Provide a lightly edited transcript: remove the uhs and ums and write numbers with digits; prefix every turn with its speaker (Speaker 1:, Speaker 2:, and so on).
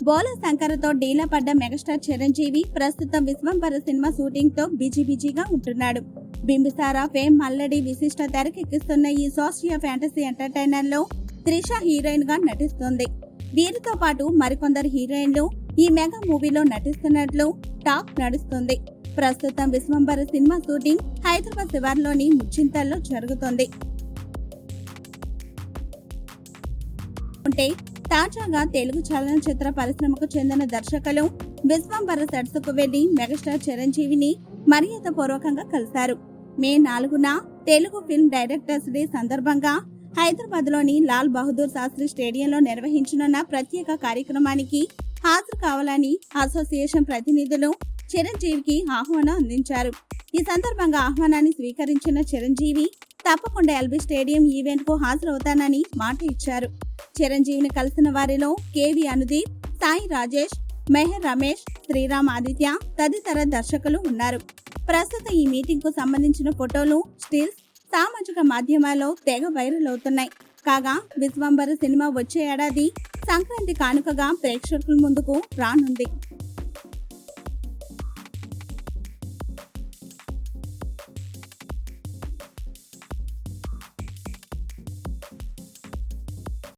Speaker 1: బోల శంకర్తో డీలా పడ్డ మెగాస్టార్ చిరంజీవి ప్రస్తుతం విశ్వంబర సినిమా షూటింగ్ తో బిజీగా ఉంటున్నాడు. బింబిసార ఫేమ్ మల్లడి విశిష్ట తెరకెక్కిస్తున్న ఈ సోషియో ఫ్యాంటసీ ఎంటర్టైనర్ లో త్రిష హీరోయిన్ గా నటిస్తుంది. వీరితో పాటు మరికొందరు హీరోయిన్లు ఈ మెగా మూవీలో నటిస్తున్నట్లు టాక్ నడుస్తుంది. ప్రస్తుతం విశ్వంబర సినిమా షూటింగ్ హైదరాబాద్ శివార్లోని ముచ్చింతల్లో జరుగుతుంది. తాజాగా తెలుగు చలనచిత్ర పరిశ్రమకు చెందిన దర్శకులు విశ్వంబర సెట్స్ కు వెళ్లి మెగాస్టార్ చిరంజీవిని మర్యాద పూర్వకంగా కలిశారు. మే 4న తెలుగు ఫిల్మ్ డైరెక్టర్స్ డే సందర్భంగా హైదరాబాద్ లోని లాల్ బహదూర్ శాస్త్రి స్టేడియంలో నిర్వహించనున్న ప్రత్యేక కార్యక్రమానికి హాజరు కావాలని అసోసియేషన్ ప్రతినిధులు చిరంజీవికి ఆహ్వానం అందించారు. ఈ సందర్భంగా ఆహ్వానాన్ని స్వీకరించిన చిరంజీవి తప్పకుండా ఎల్బీ స్టేడియం ఈవెంట్ కు హాజరవుతానని మాట ఇచ్చారు. చిరంజీవిని కలిసిన వారిలో కేవి అనుదీప్, సాయి రాజేష్, మెహర్ రమేష్, శ్రీరామ్ ఆదిత్య తదితర దర్శకులు ఉన్నారు. ప్రస్తుతం ఈ మీటింగ్ కు సంబంధించిన ఫోటోలు, స్టిల్స్ సామాజిక మాధ్యమాల్లో తెగ వైరల్ అవుతున్నాయి. కాగా విశ్వంబర సినిమా వచ్చే ఏడాది సంక్రాంతి కానుకగా ప్రేక్షకుల ముందుకు రానుంది.